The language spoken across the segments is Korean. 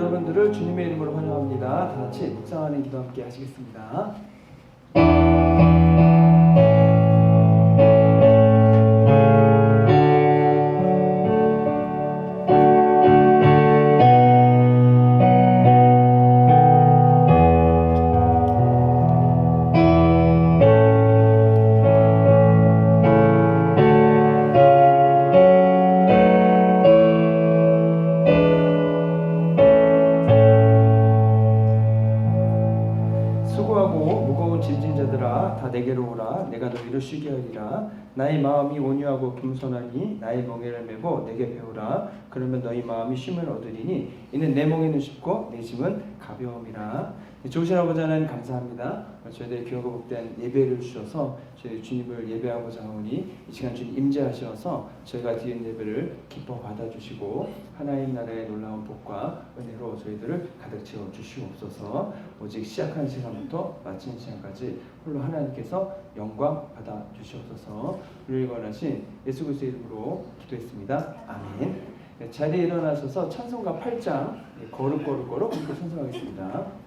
여러분들을 주님의 이름으로 환영합니다. 다 같이 묵상하는 기도 함께 하시겠습니다. 다 내게로 오라. 내가 너희를 쉬게 하리라. 나의 마음이 온유하고 겸손하니 나의 멍에를 메고 내게 배우라. 그러면 너희 마음이 쉼을 얻으리니 이는 내 멍에는 쉽고 내 짐은 가벼움이라. 좋으신 아버지 하나님 감사합니다. 저희들의 귀하고 복된 예배를 주셔서 저희 주님을 예배하고자 하오니 이 시간 주님 임재하셔서 저희가 드린 예배를 기뻐 받아주시고 하나님 나라의 놀라운 복과 은혜로 저희들을 가득 채워 주시옵소서. 오직 시작한 시간부터 마치는 시간까지 홀로 하나님께서 영광 받아 주시옵소서. 우리를 원하신 예수 그리스도의 이름으로 기도했습니다. 아멘. 자리에 일어나셔서 찬송가 8장 거룩 함께 찬송하겠습니다. 찬송합니다.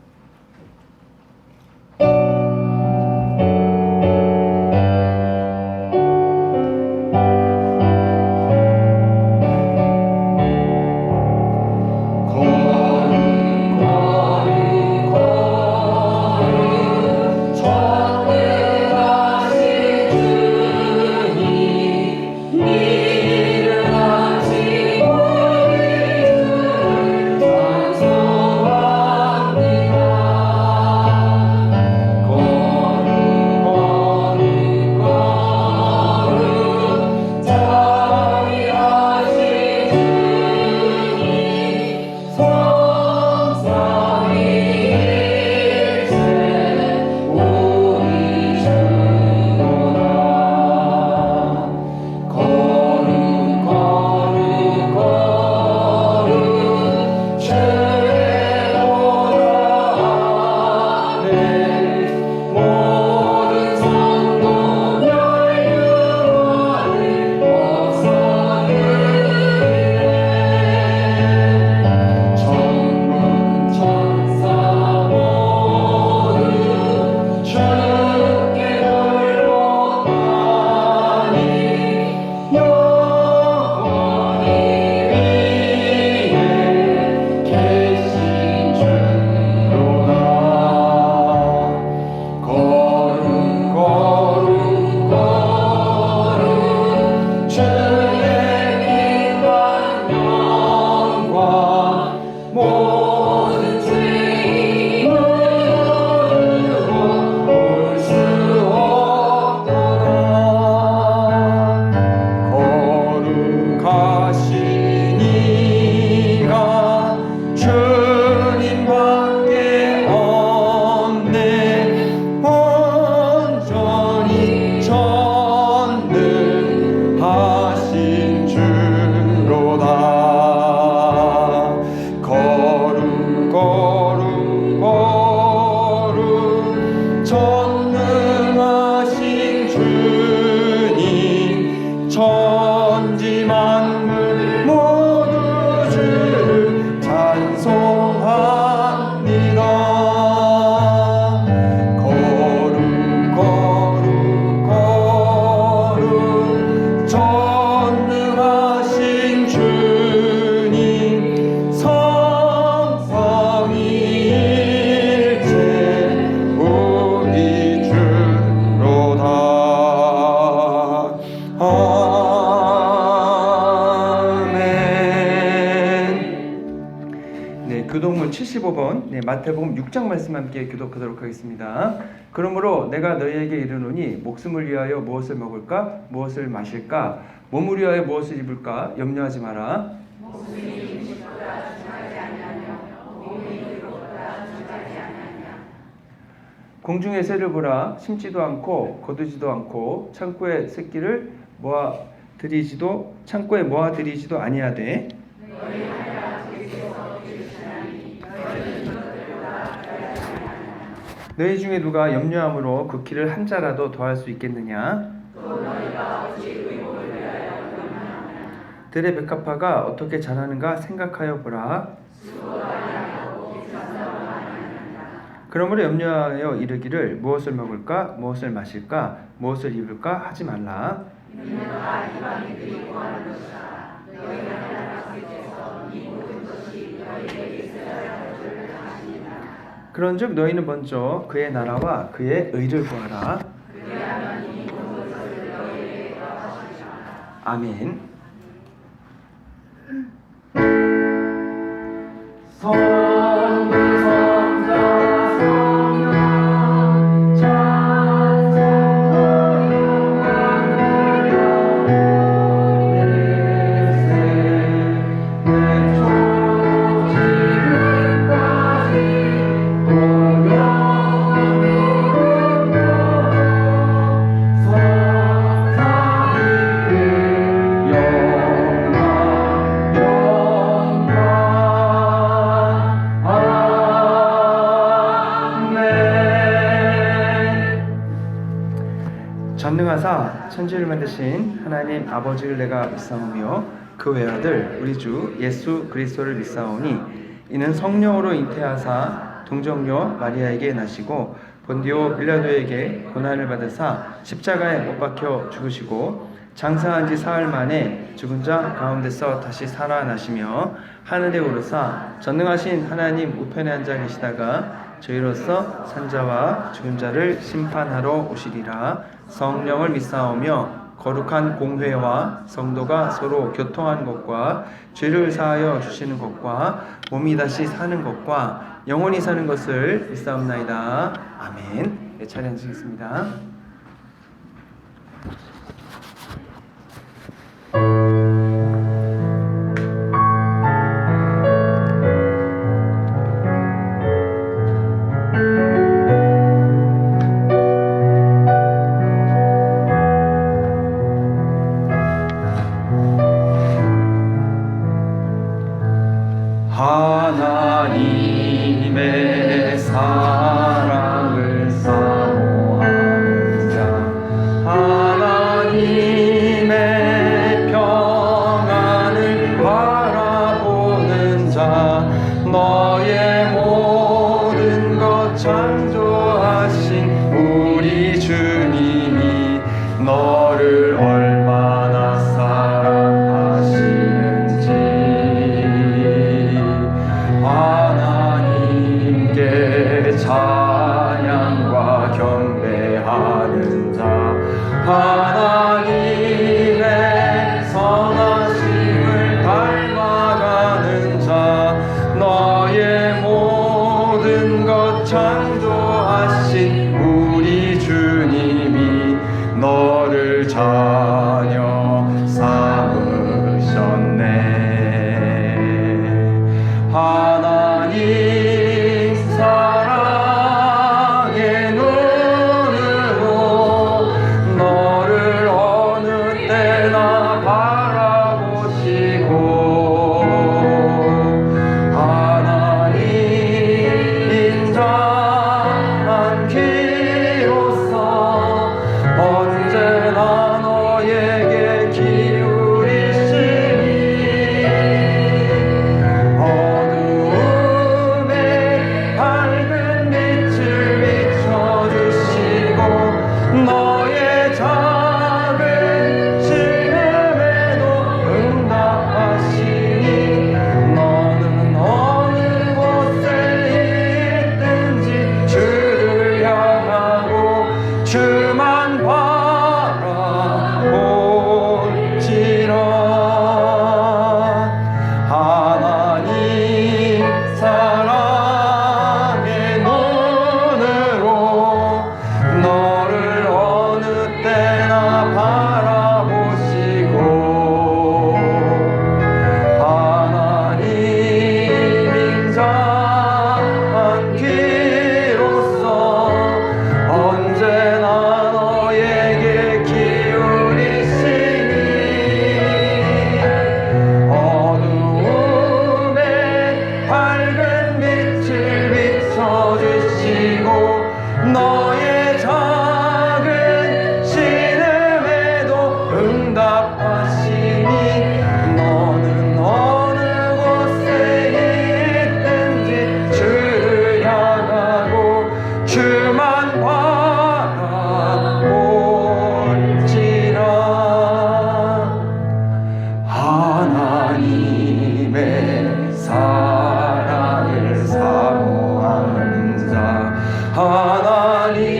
전능하신 주님 천지 만물 모두 주를 찬송합니다. 거룩 거룩 거룩 전능하신 주님 성삼위일체 우리 주로다. 교독문 75번 마태복음 6장 말씀 함께 교독하도록 하겠습니다. 그러므로 내가 너희에게 이르노니 목숨을 위하여 무엇을 먹을까 무엇을 마실까 몸을 위하여 무엇을 입을까 염려하지 마라. 공중의 새를 보라. 심지도 않고 거두지도 않고 창고에 모아 들이지도 아니하되 너희 중에 누가 염려함으로 그 키를 한 자라도 더할 수 있겠느냐? 들의 백합화가 어떻게 자라는가 생각하여 보라. 그러므로 염려하여 이르기를 무엇을 먹을까 무엇을 마실까 무엇을 입을까 하지 말라. 그런즉 너희는 먼저 그의 나라와 그의 의를 구하라. 아멘. 전능하사 천지를 만드신 하나님 아버지를 내가 믿사오며 그 외아들 우리 주 예수 그리스도를 믿사오니 이는 성령으로 잉태하사 동정녀 마리아에게 나시고 본디오 빌라도에게 고난을 받으사 십자가에 못 박혀 죽으시고 장사한 지 사흘 만에 죽은 자 가운데서 다시 살아나시며 하늘에 오르사 전능하신 하나님 우편에 앉아 계시다가 저희로서 산자와 죽은 자를 심판하러 오시리라. 성령을 믿사오며 거룩한 공회와 성도가 서로 교통한 것과 죄를 사하여 주시는 것과 몸이 다시 사는 것과 영원히 사는 것을 믿사옵나이다. 아멘. 네, 차례 앉으시겠습니다. 하나님의 사랑을 사모하는 자 하나님의 평안을 바라보는 자 너의 모든 것 창조하신 우리 주님이 너를 얼마나 사랑하시는지 하나님께 찬양과 경배하는 자 하나님의 선하심을 닮아가는 자 너의 모든 것 창조하신 우리 주님이 너를 자녀 삼으셨네. 하나님 사랑의 눈으로 너를 주만 바라볼지라. 하나님의 사랑을 사모하는 자, 하나님의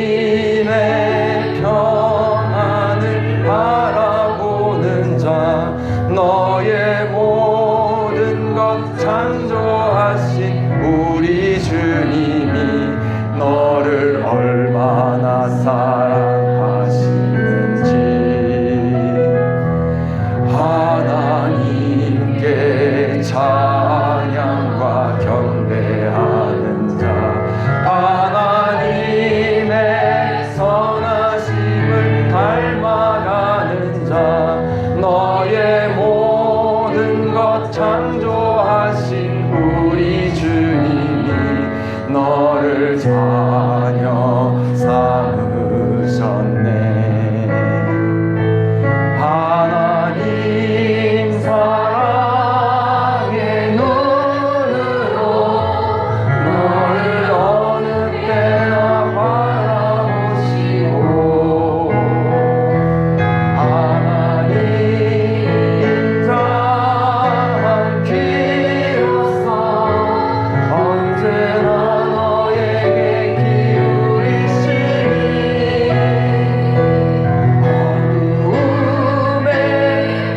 평안을 바라보는 자, 너의 모든 것 창조하신 우리 주님이 너를 얼마나 사랑하시는지. 하나님께 찬양과 경배하는 자, 하나님의 선하심을 닮아가는 자, 너의 모든 것 창조하신 우리 주님이 너를 자녀 삼으셨네. 하나님 사랑의 눈으로 너를 어느 때나 바라보시고, 하나님 인자한 귀로서 언제나 너에게 기울이시니, 어두움에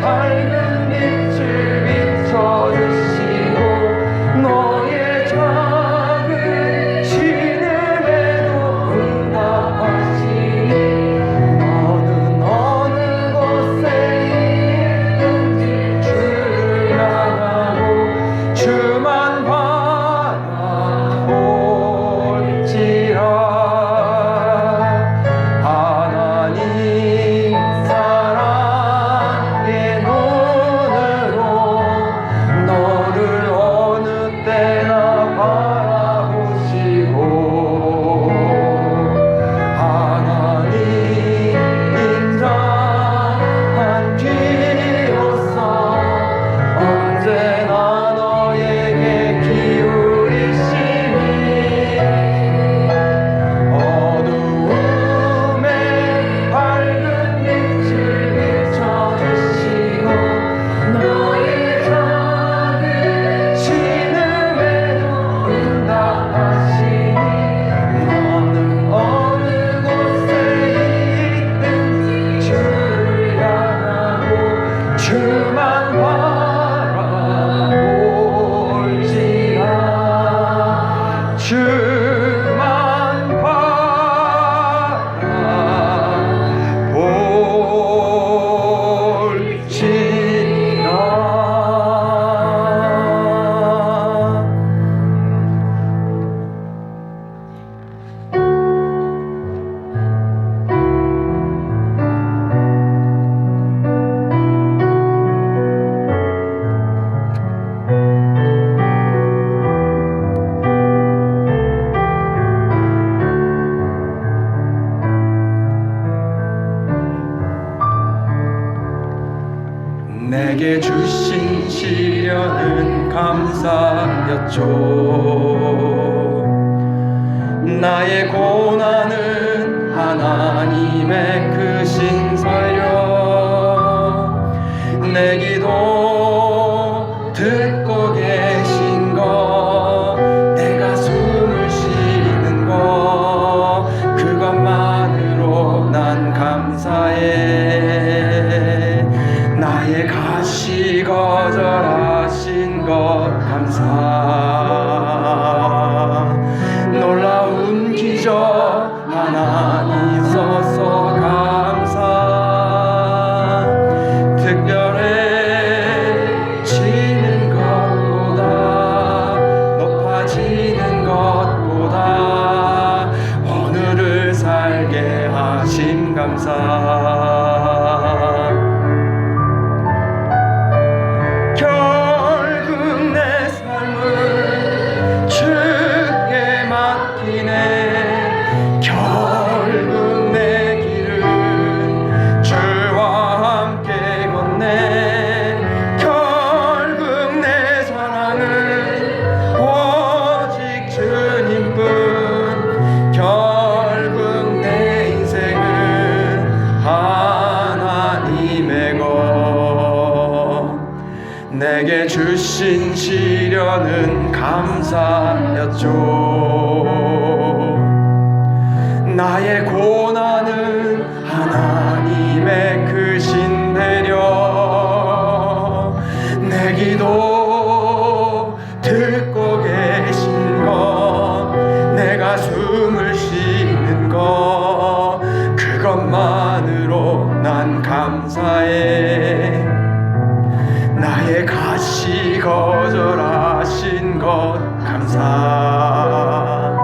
밝은 빛을 비춰주시고, 너의 작은 신음에도 응답하시니, 너는 어느 곳에 있든지 주를 향하고 주만 바라볼지라. 하나님 사랑의 눈으로 너를 어느 때나 바라보시고, 하나님 인자한 귀로서 언제나 너에게 기울이시니, 어두움에 밝은 빛을 비춰주시고, 너의 작은 신음에도 응답하시니, 너는 어느 곳에 있든지 주를 향하고 주만 바라볼지라. 주만 바라볼지라. 내게 주신 시련은 감사였죠. 나의 고난은 하나님의 크신 사려. 내 기도 듣고 계신 거, 내가 숨을 쉬는 거, 그것만으로 난 감사해. 나의 가시 거절하신 것 감사. 놀라운 기적 하나 있어서 감사. 특별해지는 것보다 높아지는 것보다 오늘을 살게 하신 감사. 결국 내 삶을 주께 맡기네. 결국 내 길은 주와 함께 걷네. 결국 내 사랑은 오직 주님뿐. 결국 주신 시련은 감사였죠. 나의 고난은 하나님의 크신 배려, 내 기도 듣고 계신 것, 내가 숨을 쉬는 것, 그것만으로 난 감사해. 나의 가시 거절하신 것 감사.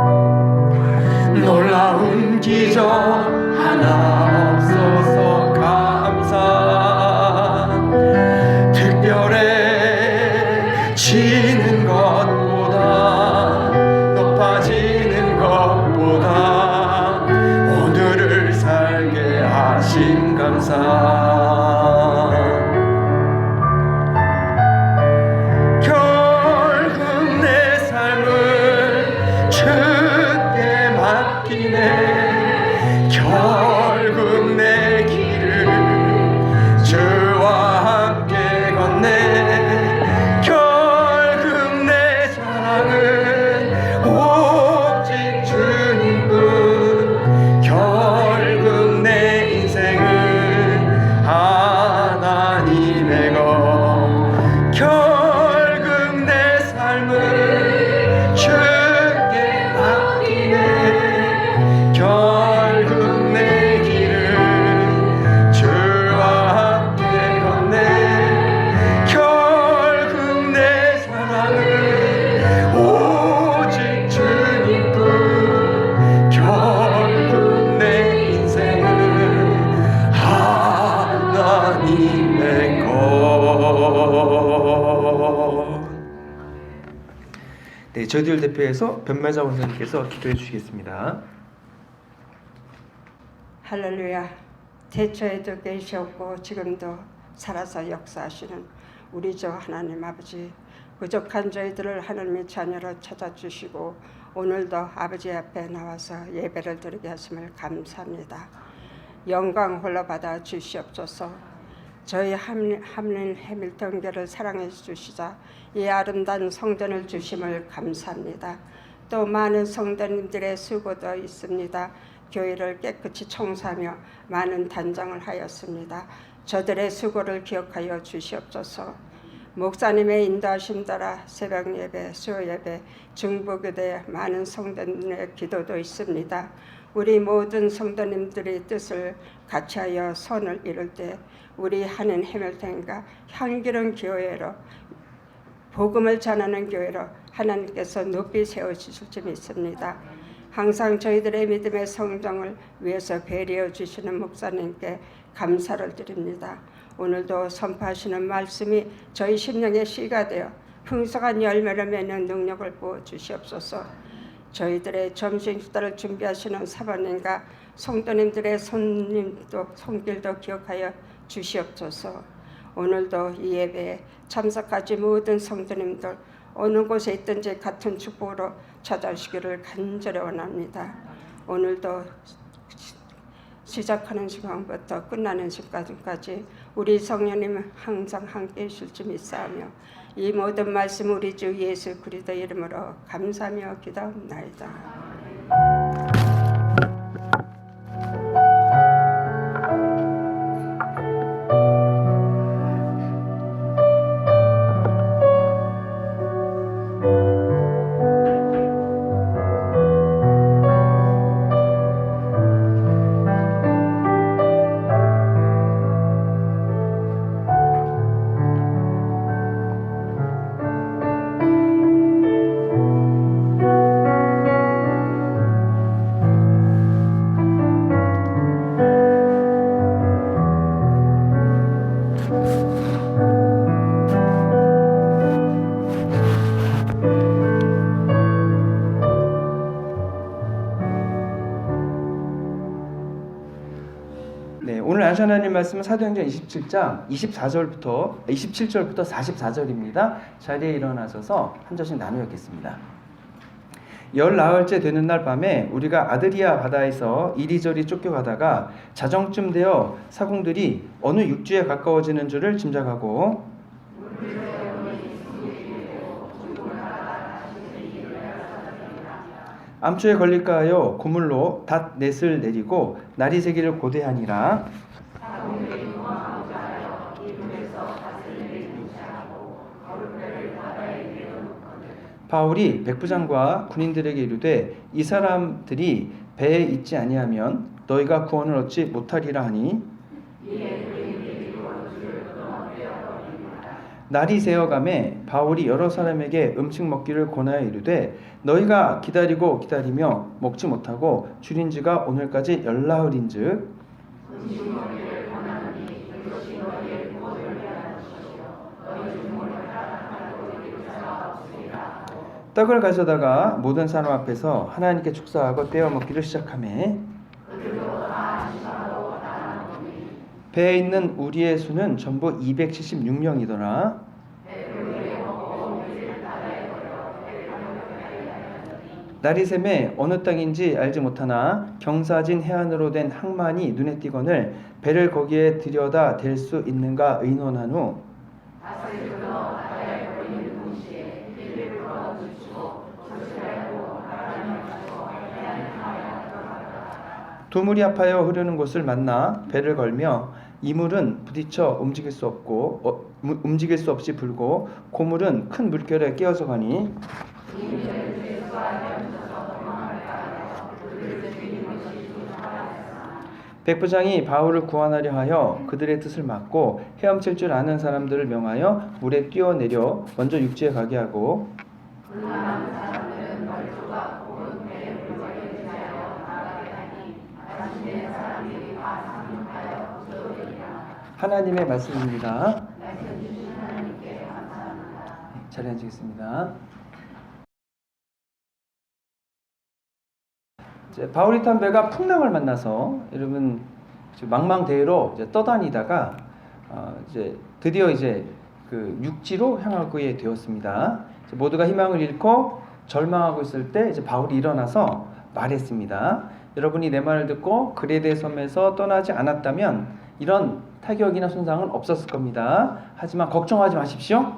놀라운 기적 하나 없어서 감사. 특별해지는 것보다, 높아지는 것보다 오늘을 살게 하신 감사. 결국 내 삶을 주께 맡기네. 결국 내 길을 주와 함께 걷네. 결국 내 사랑은 오직 주님뿐. 결국 내 인생은 하나님의 것. 결국 내 삶을 주께 맡기네. 결국 내 길을 주와 함께 걷네. 결국 내 사랑은 오직 주님뿐. 결국 내 인생은 하나님의 것. 네, 저희들 대표해서 변매자 원사님께서 기도해 주시겠습니다. 할렐루야. 대처에도 계셨고 지금도 살아서 역사하시는 우리 주 하나님 아버지, 부족한 저희들을 하나님의 자녀로 찾아주시고 오늘도 아버지 앞에 나와서 예배를 드리게 하심을 감사합니다. 영광 홀로 받아 주시옵소서. 저희 함린 해밀턴 교를 사랑해 주시자 이 아름다운 성전을 주심을 감사합니다. 또 많은 성도님들의 수고도 있습니다. 교회를 깨끗이 청소하며 많은 단장을 하였습니다. 저들의 수고를 기억하여 주시옵소서. 목사님의 인도하심 따라 새벽 예배, 수요 예배, 중보교대 많은 성도님의 기도도 있습니다. 우리 모든 성도님들의 뜻을 같이하여 선을 이룰 때 우리 하는 해밀턴과 향기로운 교회로, 복음을 전하는 교회로 하나님께서 높이 세우실 줄 믿습니다. 항상 저희들의 믿음의 성장을 위해서 배려해 주시는 목사님께 감사를 드립니다. 오늘도 선포하시는 말씀이 저희 심령의 씨가 되어 풍성한 열매를 맺는 능력을 부어 주시옵소서. 저희들의 점심 식사를 준비하시는 사모님과 성도님들의 손길도 기억하여 주시옵소서. 오늘도 이 예배에 참석하지 모든 성도님들 어느 곳에 있든지 같은 축복으로 찾아오시기를 간절히 원합니다. 오늘도 시작하는 시간부터 끝나는 시간까지 우리 성령님 항상 함께 하실 줄 믿사오며 이 모든 말씀 우리 주 예수 그리스도 이름으로 감사하며 기도합나이다. 네, 오늘 안전 하나님 말씀은 사도행전 27장 27절부터 44절입니다. 자리에 일어나셔서 한 절씩 나누어 읽겠습니다. 열나흘째 되는 날 밤에 우리가 아드리아 바다에서 이리저리 쫓겨가다가 자정쯤 되어 사공들이 어느 육지에 가까워지는 줄을 짐작하고 암초에 걸릴까 하여 고물로 닷 넷을 내리고 날이 새기를 고대하니라. 바울이 백부장과 군인들에게 이르되 이 사람들이 배에 있지 아니하면 너희가 구원을 얻지 못하리라 하니 날이 새어가매 바울이 여러 사람에게 음식 먹기를 권하여 이르되 너희가 기다리고 기다리며 먹지 못하고 줄인 지가 오늘까지 열나흘인즉 떡을 가져다가 모든 사람 앞에서 하나님께 축사하고 떼어 먹기를 시작하매 배에 있는 우리의 수는 전부 276명이더라. 날이 새매 어느 땅인지 알지 못하나 경사진 해안으로 된 항만이 눈에 띄거늘 배를 거기에 들여다 댈 수 있는가 의논한 후 두물이 아파여 흐르는 곳을 만나 배를 걸며 이물은 부딪혀 움직일 수 없이 불고 고물은 큰 물결에 깨어져 가니 백부장이 바울을 구원하려 하여 그들의 뜻을 막고 헤엄칠 줄 아는 사람들을 명하여 물에 뛰어내려 먼저 육지에 가게 하고 하나님의 말씀입니다. 자리에 앉으겠습니다. 바울이 탄 배가 풍랑을 만나서 여러분 망망대해로 떠다니다가 드디어 그 육지로 향하게 되었습니다. 모두가 희망을 잃고 절망하고 있을 때 바울이 일어나서 말했습니다. 여러분이 내 말을 듣고 그레데 섬에서 떠나지 않았다면 이런 타격이나 손상은 없었을 겁니다. 하지만 걱정하지 마십시오.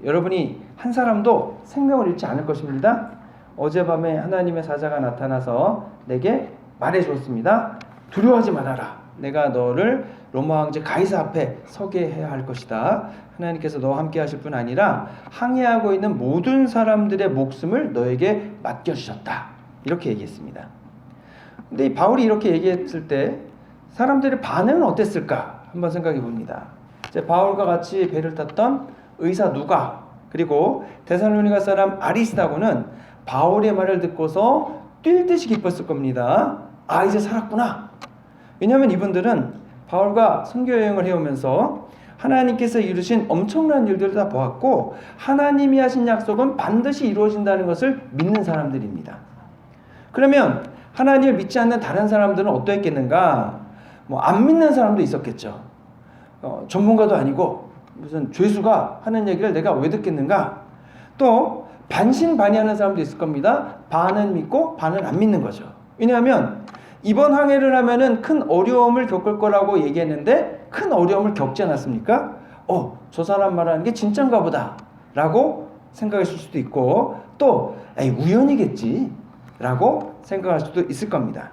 여러분이 한 사람도 생명을 잃지 않을 것입니다. 어젯밤에 하나님의 사자가 나타나서 내게 말해주었습니다. 두려워하지 말아라. 내가 너를 로마 황제 가이사 앞에 서게 해야 할 것이다. 하나님께서 너와 함께 하실 뿐 아니라 항해하고 있는 모든 사람들의 목숨을 너에게 맡겨주셨다. 이렇게 얘기했습니다. 근데 이 바울이 이렇게 얘기했을 때 사람들의 반응은 어땠을까? 한번 생각해 봅니다. 바울과 같이 배를 탔던 의사 누가 그리고 데살로니가 사람 아리스다고는 바울의 말을 듣고서 뛸 듯이 기뻤을 겁니다. 아, 이제 살았구나. 왜냐하면 이분들은 바울과 선교 여행을 해오면서 하나님께서 이루신 엄청난 일들을 다 보았고 하나님이 하신 약속은 반드시 이루어진다는 것을 믿는 사람들입니다. 그러면 하나님을 믿지 않는 다른 사람들은 어떠했겠는가? 안 믿는 사람도 있었겠죠. 전문가도 아니고 무슨 죄수가 하는 얘기를 내가 왜 듣겠는가? 또 반신반의하는 사람도 있을 겁니다. 반은 믿고 반은 안 믿는 거죠. 왜냐하면 이번 항해를 하면은 큰 어려움을 겪을 거라고 얘기했는데 큰 어려움을 겪지 않았습니까? 저 사람 말하는 게 진짠가 보다 라고 생각했을 수도 있고 또 우연이겠지 라고 생각할 수도 있을 겁니다.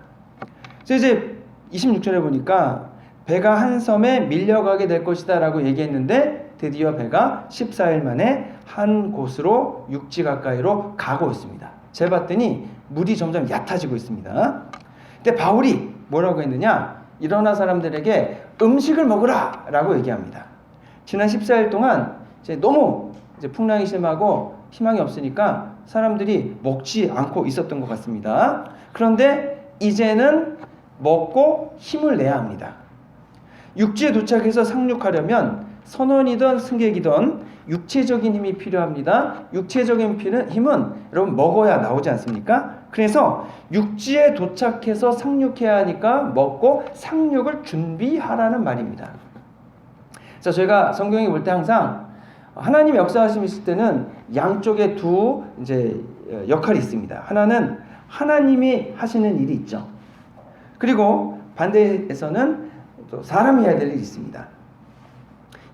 그래서 이제 26절에 보니까 배가 한 섬에 밀려가게 될 것이다 라고 얘기했는데 드디어 배가 14일 만에 한 곳으로 육지 가까이로 가고 있습니다. 재봤더니 물이 점점 얕아지고 있습니다. 근데 바울이 뭐라고 했느냐? 일어나 사람들에게 음식을 먹으라 라고 얘기합니다. 지난 14일 동안 너무 풍랑이 심하고 희망이 없으니까 사람들이 먹지 않고 있었던 것 같습니다. 그런데 이제는 먹고 힘을 내야 합니다. 육지에 도착해서 상륙하려면 선원이든 승객이든 육체적인 힘이 필요합니다. 육체적인 힘은 여러분 먹어야 나오지 않습니까? 그래서 육지에 도착해서 상륙해야 하니까 먹고 상륙을 준비하라는 말입니다. 그래서 저희가 성경에 볼 때 항상 하나님의 역사하심이 있을 때는 양쪽에 두 역할이 있습니다. 하나는 하나님이 하시는 일이 있죠. 그리고 반대에서는 또 사람이 해야 될 일이 있습니다.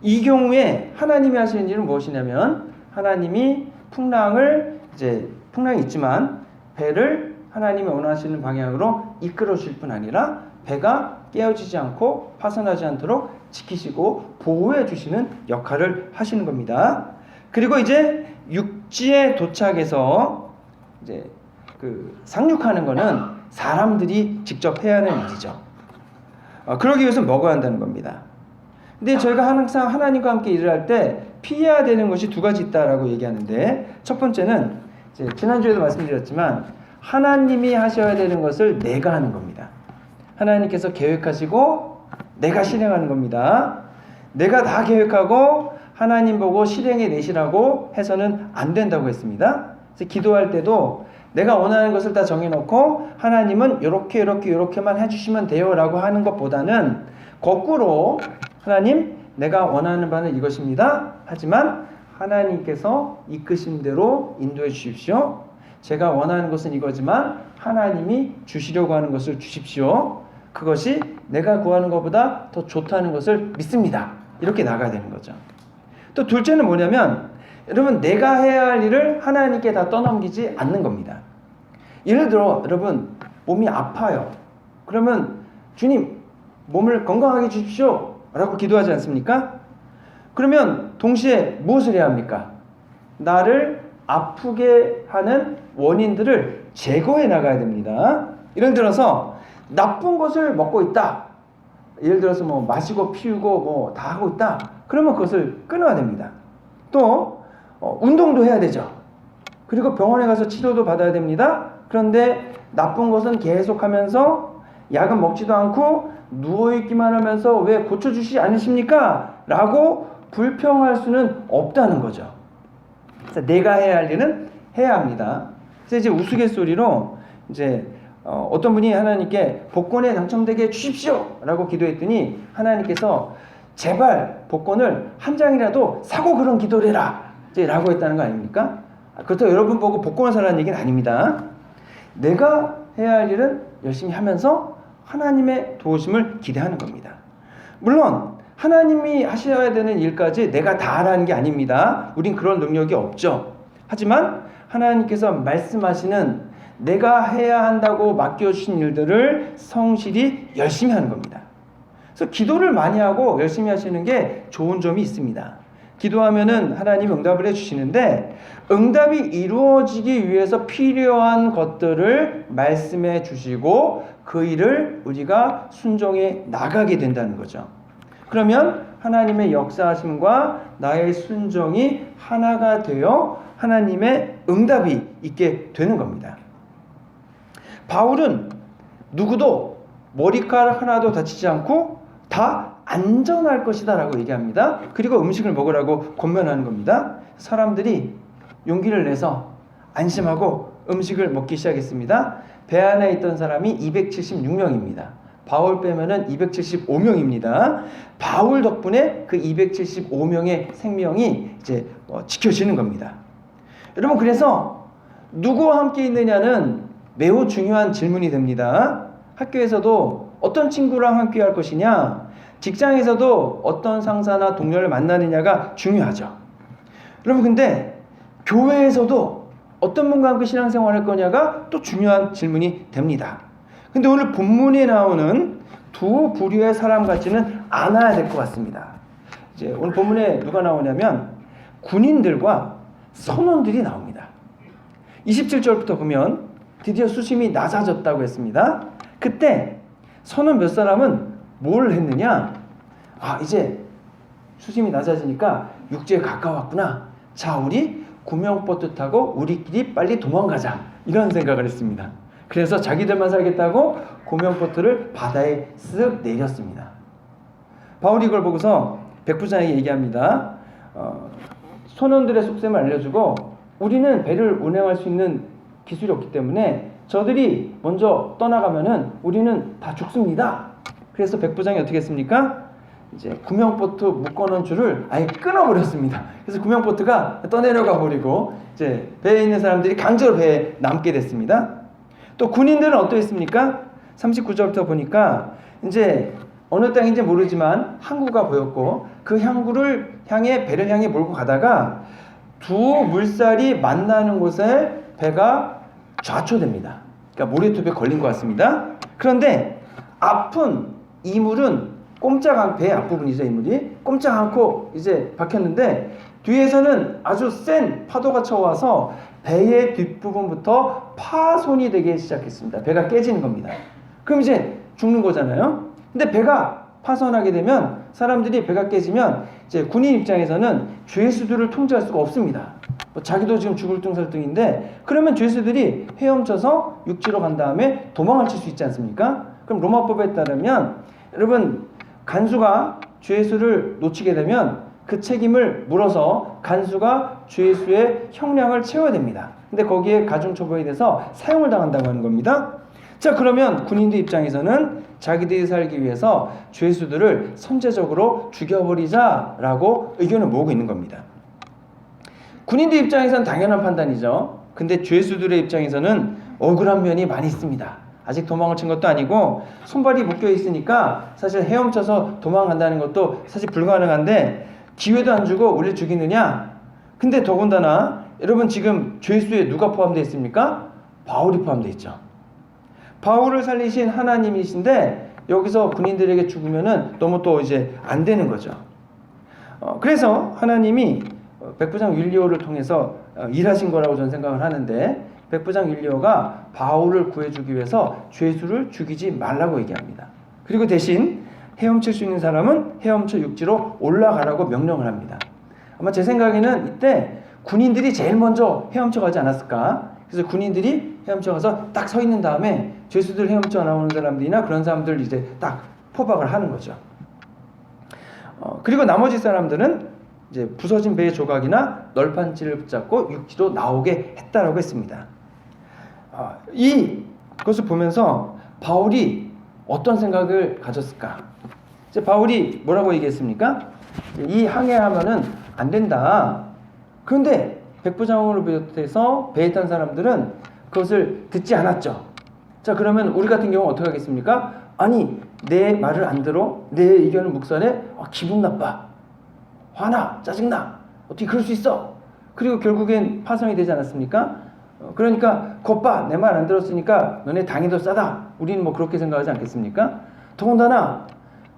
이 경우에 하나님이 하시는 일은 무엇이냐면 하나님이 풍랑이 있지만 배를 하나님이 원하시는 방향으로 이끌어 주실 뿐 아니라 배가 깨어지지 않고 파손하지 않도록 지키시고 보호해 주시는 역할을 하시는 겁니다. 그리고 이제 육지에 도착해서 이제 그 상륙하는 거는 사람들이 직접 해야 하는 일이죠. 그러기 위해서 먹어야 한다는 겁니다. 근데 저희가 항상 하나님과 함께 일을 할 때 피해야 되는 것이 두 가지 있다라고 얘기하는데, 첫 번째는 이제 지난주에도 말씀드렸지만 하나님이 하셔야 되는 것을 내가 하는 겁니다. 하나님께서 계획하시고 내가 실행하는 겁니다. 내가 다 계획하고 하나님 보고 실행해 내시라고 해서는 안 된다고 했습니다. 그래서 기도할 때도 내가 원하는 것을 다 정해놓고 하나님은 이렇게만 해주시면 돼요 라고 하는 것보다는 거꾸로 하나님 내가 원하는 바는 이것입니다. 하지만 하나님께서 이끄신 대로 인도해 주십시오. 제가 원하는 것은 이거지만 하나님이 주시려고 하는 것을 주십시오. 그것이 내가 구하는 것보다 더 좋다는 것을 믿습니다. 이렇게 나가야 되는 거죠. 또 둘째는 뭐냐면, 여러분 내가 해야 할 일을 하나님께 다 떠넘기지 않는 겁니다. 예를 들어 여러분 몸이 아파요. 그러면 주님 몸을 건강하게 주십시오 라고 기도하지 않습니까? 그러면 동시에 무엇을 해야 합니까? 나를 아프게 하는 원인들을 제거해 나가야 됩니다. 예를 들어서 나쁜 것을 먹고 있다. 예를 들어서 뭐 마시고 피우고 뭐 다 하고 있다. 그러면 그것을 끊어야 됩니다. 또 운동도 해야 되죠. 그리고 병원에 가서 치료도 받아야 됩니다. 그런데 나쁜 것은 계속하면서 약은 먹지도 않고 누워있기만 하면서 왜 고쳐주시지 않으십니까? 라고 불평할 수는 없다는 거죠. 그래서 내가 해야 할 일은 해야 합니다. 그래서 이제 우스갯소리로 이제 어떤 분이 하나님께 복권에 당첨되게 해주십시오 라고 기도했더니 하나님께서 제발 복권을 한 장이라도 사고 그런 기도를 해라 라고 했다는 거 아닙니까? 그렇다고 여러분 보고 복권을 사라는 얘기는 아닙니다. 내가 해야 할 일은 열심히 하면서 하나님의 도우심을 기대하는 겁니다. 물론 하나님이 하셔야 되는 일까지 내가 다 하라는 게 아닙니다. 우린 그런 능력이 없죠. 하지만 하나님께서 말씀하시는 내가 해야 한다고 맡겨주신 일들을 성실히 열심히 하는 겁니다. 그래서 기도를 많이 하고 열심히 하시는 게 좋은 점이 있습니다. 기도하면은 하나님 응답을 해주시는데, 응답이 이루어지기 위해서 필요한 것들을 말씀해 주시고 그 일을 우리가 순종해 나가게 된다는 거죠. 그러면 하나님의 역사하심과 나의 순종이 하나가 되어 하나님의 응답이 있게 되는 겁니다. 바울은 누구도 머리카락 하나도 다치지 않고 다 안전할 것이다 라고 얘기합니다. 그리고 음식을 먹으라고 권면하는 겁니다. 사람들이 용기를 내서 안심하고 음식을 먹기 시작했습니다. 배 안에 있던 사람이 276명입니다. 바울 빼면은 275명입니다. 바울 덕분에 그 275명의 생명이 이제 지켜지는 겁니다. 여러분, 그래서 누구와 함께 있느냐는 매우 중요한 질문이 됩니다. 학교에서도 어떤 친구랑 함께 할 것이냐, 직장에서도 어떤 상사나 동료를 만나느냐가 중요하죠. 여러분, 근데 교회에서도 어떤 분과 함께 신앙생활을 할 거냐가 또 중요한 질문이 됩니다. 근데 오늘 본문에 나오는 두 부류의 사람 같지는 않아야 될 것 같습니다. 이제 오늘 본문에 누가 나오냐면 군인들과 선원들이 나옵니다. 27절부터 보면 드디어 수심이 낮아졌다고 했습니다. 그때 선원 몇 사람은 뭘 했느냐? 이제 수심이 낮아지니까 육지에 가까웠구나. 자, 우리 구명보트 타고 우리끼리 빨리 도망가자. 이런 생각을 했습니다. 그래서 자기들만 살겠다고 구명보트를 바다에 쓱 내렸습니다. 바울이 이걸 보고서 백부장에게 얘기합니다. 선원들의 속셈을 알려주고, 우리는 배를 운행할 수 있는 기술이 없기 때문에 저들이 먼저 떠나가면은 우리는 다 죽습니다. 그래서 백부장이 어떻게 했습니까? 이제 구명보트 묶어놓은 줄을 아예 끊어버렸습니다. 그래서 구명보트가 떠내려가 버리고 이제 배에 있는 사람들이 강제로 배에 남게 됐습니다. 또 군인들은 어떠했습니까? 39절부터 보니까 이제 어느 땅인지 모르지만 항구가 보였고 그 항구를 향해 배를 향해 몰고 가다가 두 물살이 만나는 곳에 배가 좌초됩니다. 그러니까 모래톱에 걸린 것 같습니다. 그런데 아픈 이물은 배 앞부분이죠. 이물이 꼼짝 않고 이제 박혔는데 뒤에서는 아주 센 파도가 쳐와서 배의 뒷부분부터 파손이 되기 시작했습니다. 배가 깨지는 겁니다. 그럼 이제 죽는 거잖아요. 근데 배가 파손하게 되면 사람들이 배가 깨지면 이제 군인 입장에서는 죄수들을 통제할 수가 없습니다. 자기도 지금 죽을 둥살둥인데 그러면 죄수들이 헤엄쳐서 육지로 간 다음에 도망을 칠 수 있지 않습니까? 그럼 로마법에 따르면 여러분 간수가 죄수를 놓치게 되면 그 책임을 물어서 간수가 죄수의 형량을 채워야 됩니다. 근데 거기에 가중처벌이 돼서 사형을 당한다고 하는 겁니다. 자, 그러면 군인들 입장에서는 자기들이 살기 위해서 죄수들을 선제적으로 죽여버리자라고 의견을 모으고 있는 겁니다. 군인들 입장에서는 당연한 판단이죠. 근데 죄수들의 입장에서는 억울한 면이 많이 있습니다. 아직 도망을 친 것도 아니고 손발이 묶여 있으니까 사실 헤엄쳐서 도망간다는 것도 사실 불가능한데 기회도 안 주고 우리를 죽이느냐? 근데 더군다나 여러분 지금 죄수에 누가 포함되어 있습니까? 바울이 포함되어 있죠. 바울을 살리신 하나님이신데 여기서 군인들에게 죽으면은 너무 또 이제 안 되는 거죠. 그래서 하나님이 백부장 윌리오를 통해서 일하신 거라고 저는 생각을 하는데 백부장 윌리오가 바울을 구해주기 위해서 죄수를 죽이지 말라고 얘기합니다. 그리고 대신 헤엄칠 수 있는 사람은 헤엄쳐 육지로 올라가라고 명령을 합니다. 아마 제 생각에는 이때 군인들이 제일 먼저 헤엄쳐 가지 않았을까? 그래서 군인들이 헤엄쳐 가서 딱 서 있는 다음에 죄수들 헤엄쳐 나오는 사람들이나 그런 사람들 이제 딱 포박을 하는 거죠. 그리고 나머지 사람들은 이제 부서진 배의 조각이나 널판지를 붙잡고 육지로 나오게 했다라고 했습니다. 이것을 보면서 바울이 어떤 생각을 가졌을까? 이제 바울이 뭐라고 얘기했습니까? 이 항해하면은 안 된다. 그런데 백부장을 비롯해서 배에 탄 사람들은 그것을 듣지 않았죠. 자, 그러면 우리 같은 경우 어떻게 하겠습니까? 아니, 내 말을 안 들어? 내 의견을 묵살해? 기분 나빠. 화나. 짜증나. 어떻게 그럴 수 있어? 그리고 결국엔 파송이 되지 않았습니까? 그러니까 겉봐. 내 말 안 들었으니까 너네 당이 더 싸다. 우리는 뭐 그렇게 생각하지 않겠습니까? 더군다나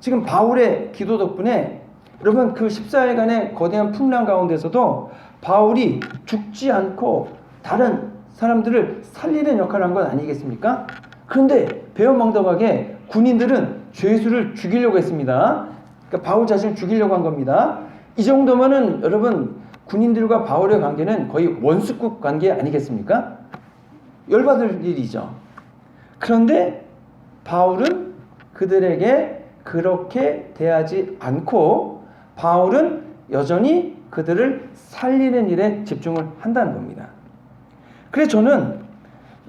지금 바울의 기도 덕분에 여러분 그 14일간의 거대한 풍랑 가운데서도 바울이 죽지 않고 다른 사람들을 살리는 역할을 한 건 아니겠습니까? 그런데 배은망덕하게 군인들은 죄수를 죽이려고 했습니다. 그러니까 바울 자신을 죽이려고 한 겁니다. 이 정도면은 여러분 군인들과 바울의 관계는 거의 원수급 관계 아니겠습니까? 열받을 일이죠. 그런데 바울은 그들에게 그렇게 대하지 않고 바울은 여전히 그들을 살리는 일에 집중을 한다는 겁니다. 그래서 저는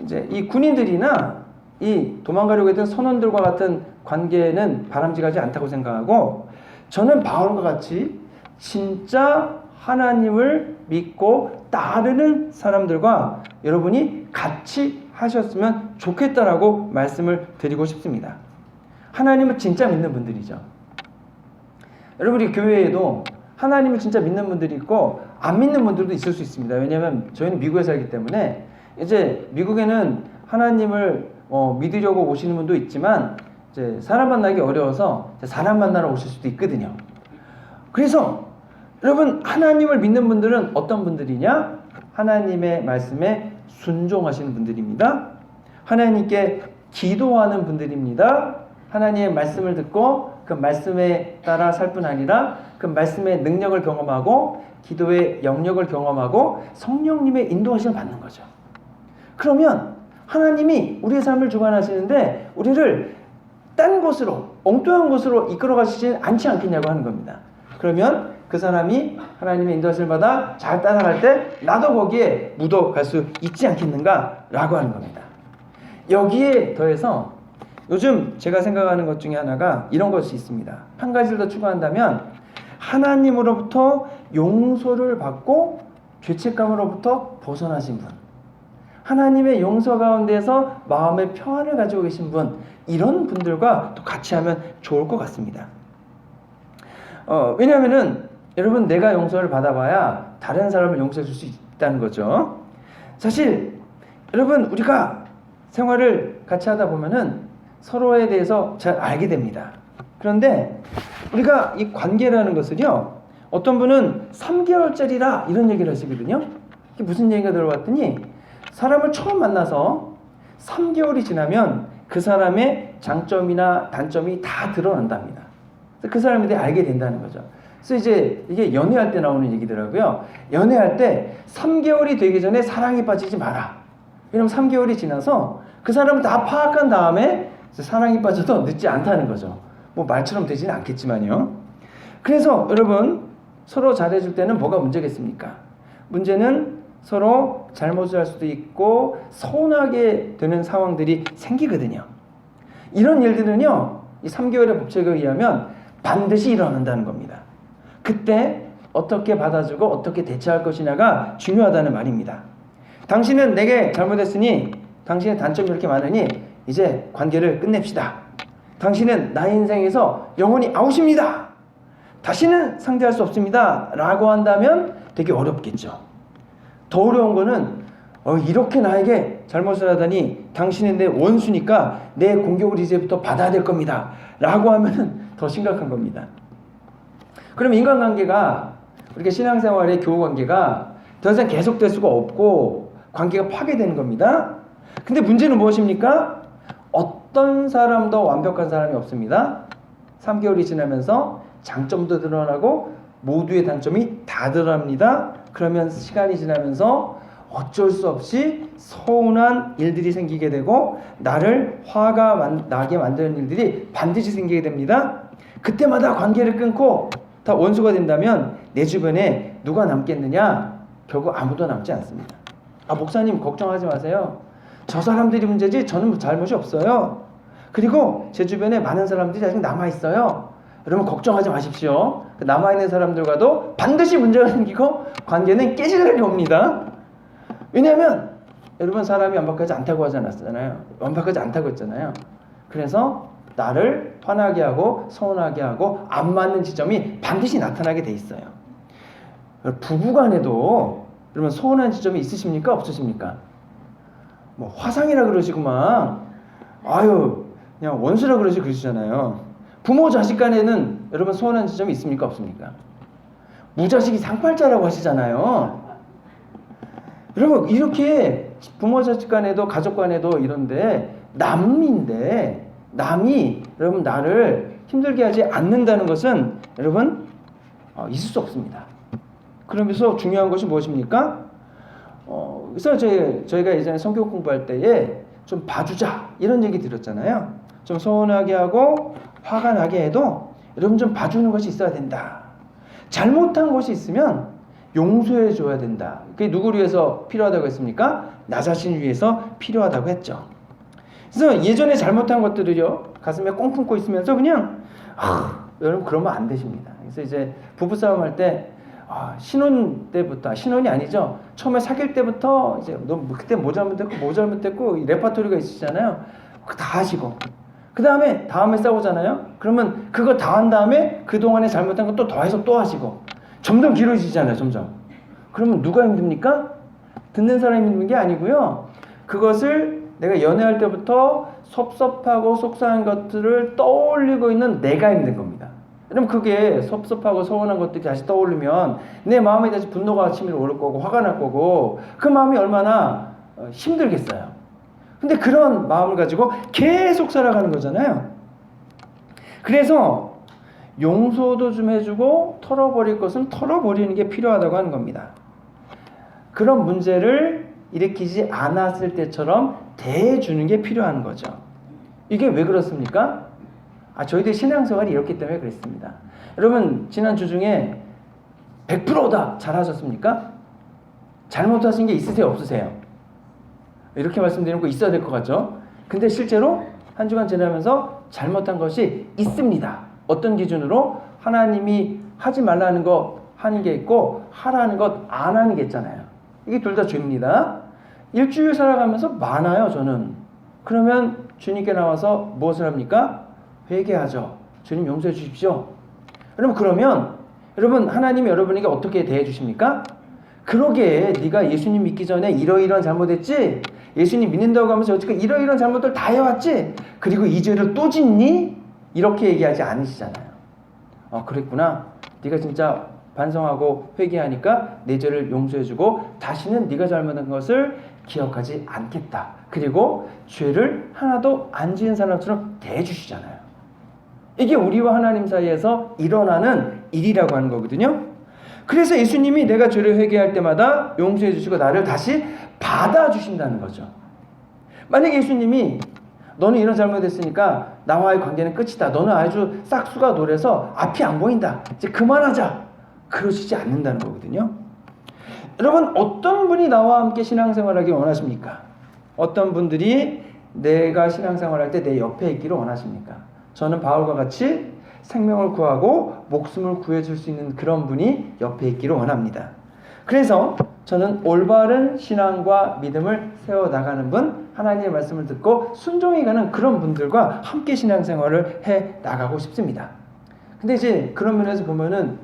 이제 이 군인들이나 이 도망가려고 했던 선원들과 같은 관계는 바람직하지 않다고 생각하고 저는 바울과 같이 진짜 하나님을 믿고 따르는 사람들과 여러분이 같이 하셨으면 좋겠다라고 말씀을 드리고 싶습니다. 하나님을 진짜 믿는 분들이죠. 여러분 우리 교회에도 하나님을 진짜 믿는 분들이 있고 안 믿는 분들도 있을 수 있습니다. 왜냐하면 저희는 미국에 살기 때문에 이제 미국에는 하나님을 믿으려고 오시는 분도 있지만 이제 사람 만나기 어려워서 사람 만나러 오실 수도 있거든요. 그래서 여러분 하나님을 믿는 분들은 어떤 분들이냐? 하나님의 말씀에 순종하시는 분들입니다. 하나님께 기도하는 분들입니다. 하나님의 말씀을 듣고 그 말씀에 따라 살 뿐 아니라 그 말씀의 능력을 경험하고 기도의 영역을 경험하고 성령님의 인도하심을 받는 거죠. 그러면 하나님이 우리의 삶을 주관하시는데 우리를 딴 곳으로 엉뚱한 곳으로 이끌어 가시지 않지 않겠냐고 하는 겁니다. 그러면 그 사람이 하나님의 인도하심을 받아 잘 따라갈 때 나도 거기에 묻어갈 수 있지 않겠는가 라고 하는 겁니다. 여기에 더해서 요즘 제가 생각하는 것 중에 하나가 이런 것이 있습니다. 한 가지를 더 추가한다면 하나님으로부터 용서를 받고 죄책감으로부터 벗어나신 분, 하나님의 용서 가운데서 마음의 평안을 가지고 계신 분, 이런 분들과 또 같이 하면 좋을 것 같습니다. 왜냐하면은 여러분 내가 용서를 받아봐야 다른 사람을 용서해 줄 수 있다는 거죠. 사실 여러분, 우리가 생활을 같이 하다 보면은 서로에 대해서 잘 알게 됩니다. 그런데 우리가 이 관계라는 것을요, 어떤 분은 3개월짜리라 이런 얘기를 하시거든요. 이게 무슨 얘기가 들어봤더니, 사람을 처음 만나서 3개월이 지나면 그 사람의 장점이나 단점이 다 드러난답니다. 그래서 그 사람에 대해 알게 된다는 거죠. 그래서 이제 이게 연애할 때 나오는 얘기더라고요. 연애할 때 3개월이 되기 전에 사랑에 빠지지 마라. 왜냐면 3개월이 지나서 그 사람을 다 파악한 다음에 사랑에 빠져도 늦지 않다는 거죠. 뭐 말처럼 되지는 않겠지만요. 그래서 여러분, 서로 잘해줄 때는 뭐가 문제겠습니까? 문제는 서로 잘못을 할 수도 있고 서운하게 되는 상황들이 생기거든요. 이런 일들은요, 이 3개월의 법칙에 의하면 반드시 일어난다는 겁니다. 그때 어떻게 받아주고 어떻게 대처할 것이냐가 중요하다는 말입니다. 당신은 내게 잘못했으니 당신의 단점이 이렇게 많으니 이제 관계를 끝냅시다. 당신은 나의 인생에서 영원히 아웃입니다. 다시는 상대할 수 없습니다. 라고 한다면 되게 어렵겠죠. 더 어려운 거는 이렇게 나에게 잘못을 하다니 당신은 내 원수니까 내 공격을 이제부터 받아야 될 겁니다. 라고 하면 더 심각한 겁니다. 그럼 인간관계가, 우리가 신앙생활의 교우관계가 더 이상 계속될 수가 없고 관계가 파괴되는 겁니다. 근데 문제는 무엇입니까? 어떤 사람도 완벽한 사람이 없습니다. 3개월이 지나면서 장점도 드러나고 모두의 단점이 다 드러납니다. 그러면 시간이 지나면서 어쩔 수 없이 서운한 일들이 생기게 되고 나를 화가 나게 만드는 일들이 반드시 생기게 됩니다. 그때마다 관계를 끊고 다 원수가 된다면 내 주변에 누가 남겠느냐? 결국 아무도 남지 않습니다. 목사님 걱정하지 마세요. 저 사람들이 문제지 저는 잘못이 없어요. 그리고 제 주변에 많은 사람들이 아직 남아있어요. 여러분 걱정하지 마십시오. 남아있는 사람들과도 반드시 문제가 생기고 관계는 깨질 날이 옵니다. 왜냐하면 여러분, 사람이 완벽하지 않다고 하지 않았잖아요. 완벽하지 않다고 했잖아요. 그래서 나를 화나게 하고 서운하게 하고 안 맞는 지점이 반드시 나타나게 돼 있어요. 부부간에도 여러분 서운한 지점이 있으십니까? 없으십니까? 뭐 화상이라 그러시고 막 그냥 원수라 그러시잖아요. 부모 자식 간에는 여러분 서운한 지점이 있습니까? 없습니까? 무자식이 상팔자라고 하시잖아요. 여러분, 이렇게 부모 자식 간에도 가족 간에도 이런데 남이 여러분 나를 힘들게 하지 않는다는 것은 여러분 있을 수 없습니다. 그러면서 중요한 것이 무엇입니까? 그래서 저희가 예전에 성경 공부할 때에 좀 봐주자 이런 얘기 드렸잖아요. 좀 서운하게 하고 화가 나게 해도 여러분 좀 봐주는 것이 있어야 된다. 잘못한 것이 있으면 용서해 줘야 된다. 그게 누구를 위해서 필요하다고 했습니까? 나 자신을 위해서 필요하다고 했죠. 그래서 예전에 잘못한 것들을요, 가슴에 꽁 품고 있으면서 그냥 여러분 그러면 안 되십니다. 그래서 이제 부부싸움 할 때 신혼 때부터, 신혼이 아니죠, 처음에 사귈 때부터 이제 너 그때 뭐 잘못했고 이 레파토리가 있으시잖아요. 그거 다 하시고 그 다음에 싸우잖아요. 그러면 그거 다 한 다음에 그동안에 잘못한 거 또 더해서 또 하시고 점점 길어지잖아요. 점점. 그러면 누가 힘듭니까? 듣는 사람이 힘든 게 아니고요, 그것을 내가 연애할 때부터 섭섭하고 속상한 것들을 떠올리고 있는 내가 힘든 겁니다. 그럼 그게 섭섭하고 서운한 것들이 다시 떠오르면 내 마음에 다시 분노가 치밀어 오를 거고 화가 날 거고 그 마음이 얼마나 힘들겠어요. 근데 그런 마음을 가지고 계속 살아가는 거잖아요. 그래서 용서도 좀 해주고 털어버릴 것은 털어버리는 게 필요하다고 하는 겁니다. 그런 문제를 일으키지 않았을 때처럼 대해주는 게 필요한 거죠. 이게 왜 그렇습니까? 저희들 신앙생활이 이렇기 때문에 그랬습니다. 여러분, 지난주 중에 100% 다 잘하셨습니까? 잘못하신 게 있으세요? 없으세요? 이렇게 말씀드리는 거 있어야 될 것 같죠? 근데 실제로 한 주간 지나면서 잘못한 것이 있습니다. 어떤 기준으로? 하나님이 하지 말라는 거 하는 게 있고 하라는 것 안 하는 게 있잖아요. 이게 둘 다 죄입니다. 일주일 살아가면서 많아요, 저는. 그러면 주님께 나와서 무엇을 합니까? 회개하죠. 주님 용서해 주십시오. 여러분, 그러면 여러분 하나님이 여러분에게 어떻게 대해 주십니까? 그러게 네가 예수님 믿기 전에 이러이러한 잘못했지? 예수님 믿는다고 하면서 어떻게 이러이러한 잘못들 다 해왔지? 그리고 이 죄를 또 짓니? 이렇게 얘기하지 않으시잖아요. 그랬구나. 네가 진짜 반성하고 회개하니까 내 죄를 용서해주고 다시는 네가 잘못한 것을 기억하지 않겠다. 그리고 죄를 하나도 안 지은 사람처럼 대해주시잖아요. 이게 우리와 하나님 사이에서 일어나는 일이라고 하는 거거든요. 그래서 예수님이 내가 죄를 회개할 때마다 용서해 주시고 나를 다시 받아주신다는 거죠. 만약에 예수님이 너는 이런 잘못했으니까 나와의 관계는 끝이다. 너는 아주 싹수가 노래서 앞이 안 보인다. 이제 그만하자. 그러시지 않는다는 거거든요. 여러분, 어떤 분이 나와 함께 신앙생활하기 원하십니까? 어떤 분들이 내가 신앙생활할 때 내 옆에 있기를 원하십니까? 저는 바울과 같이 생명을 구하고 목숨을 구해줄 수 있는 그런 분이 옆에 있기를 원합니다. 그래서 저는 올바른 신앙과 믿음을 세워나가는 분, 하나님의 말씀을 듣고 순종해 가는 그런 분들과 함께 신앙생활을 해 나가고 싶습니다. 근데 이제 그런 면에서 보면은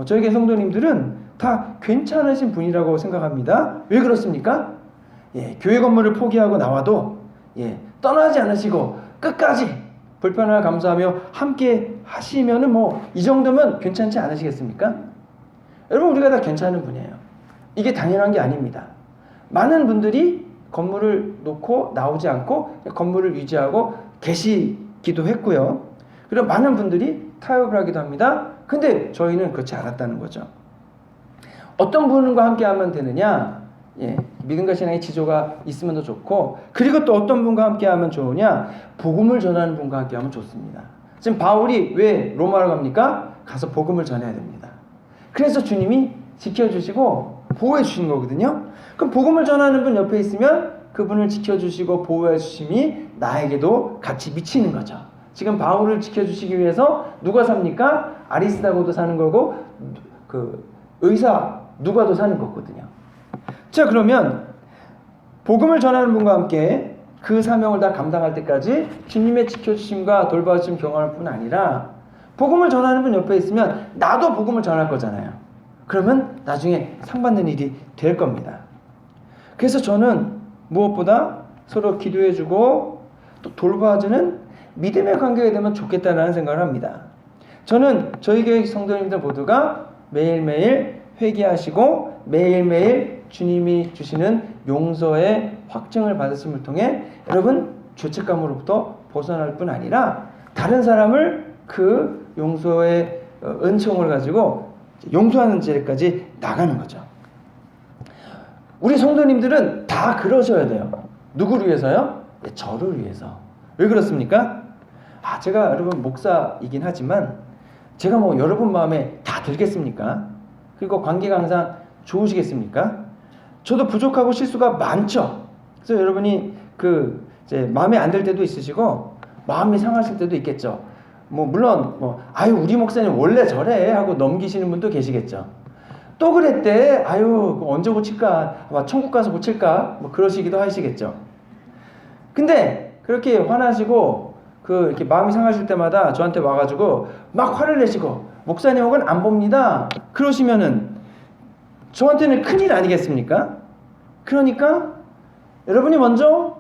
저에게 성도님들은 다 괜찮으신 분이라고 생각합니다. 왜 그렇습니까? 교회 건물을 포기하고 나와도 떠나지 않으시고 끝까지 불편함을 감수하며 함께 하시면은 이 정도면 괜찮지 않으시겠습니까? 여러분, 우리가 다 괜찮은 분이에요. 이게 당연한 게 아닙니다. 많은 분들이 건물을 놓고 나오지 않고 건물을 유지하고 계시기도 했고요. 그리고 많은 분들이 타협을 하기도 합니다. 근데 저희는 그렇지 않았다는 거죠. 어떤 분과 함께 하면 되느냐? 믿음과 신앙의 지조가 있으면 더 좋고, 그리고 또 어떤 분과 함께 하면 좋으냐? 복음을 전하는 분과 함께 하면 좋습니다. 지금 바울이 왜 로마로 갑니까? 가서 복음을 전해야 됩니다. 그래서 주님이 지켜주시고 보호해 주신 거거든요. 그럼 복음을 전하는 분 옆에 있으면 그분을 지켜주시고 보호해 주심이 나에게도 같이 미치는 거죠. 지금 바울을 지켜주시기 위해서 누가 삽니까? 아리스다고도 사는 거고 그 의사 누가도 사는 거거든요. 자, 그러면 복음을 전하는 분과 함께 그 사명을 다 감당할 때까지 주님의 지켜주심과 돌봐주심 경험할 뿐 아니라 복음을 전하는 분 옆에 있으면 나도 복음을 전할 거잖아요. 그러면 나중에 상 받는 일이 될 겁니다. 그래서 저는 무엇보다 서로 기도해주고 또 돌봐주는 믿음의 관계가 되면 좋겠다는 생각을 합니다. 저는 저희 교회 성도님들 모두가 매일매일 회개하시고 매일매일 주님이 주시는 용서의 확증을 받으심을 통해 여러분 죄책감으로부터 벗어날 뿐 아니라 다른 사람을 그 용서의 은총을 가지고 용서하는 제까지 나가는 거죠. 우리 성도님들은 다 그러셔야 돼요. 누구를 위해서요? 저를 위해서. 왜 그렇습니까? 제가 여러분 목사이긴 하지만 제가 여러분 마음에 다 들겠습니까? 그리고 관계가 항상 좋으시겠습니까? 저도 부족하고 실수가 많죠. 그래서 여러분이 이제 마음에 안 들 때도 있으시고 마음이 상하실 때도 있겠죠. 물론 우리 목사님 원래 저래 하고 넘기시는 분도 계시겠죠. 또 그랬대. 언제 고칠까? 천국 가서 고칠까? 그러시기도 하시겠죠. 근데 그렇게 화나시고 이렇게 마음이 상하실 때마다 저한테 와가지고 막 화를 내시고 목사님 혹은 안 봅니다. 그러시면은 저한테는 큰일 아니겠습니까? 그러니까 여러분이 먼저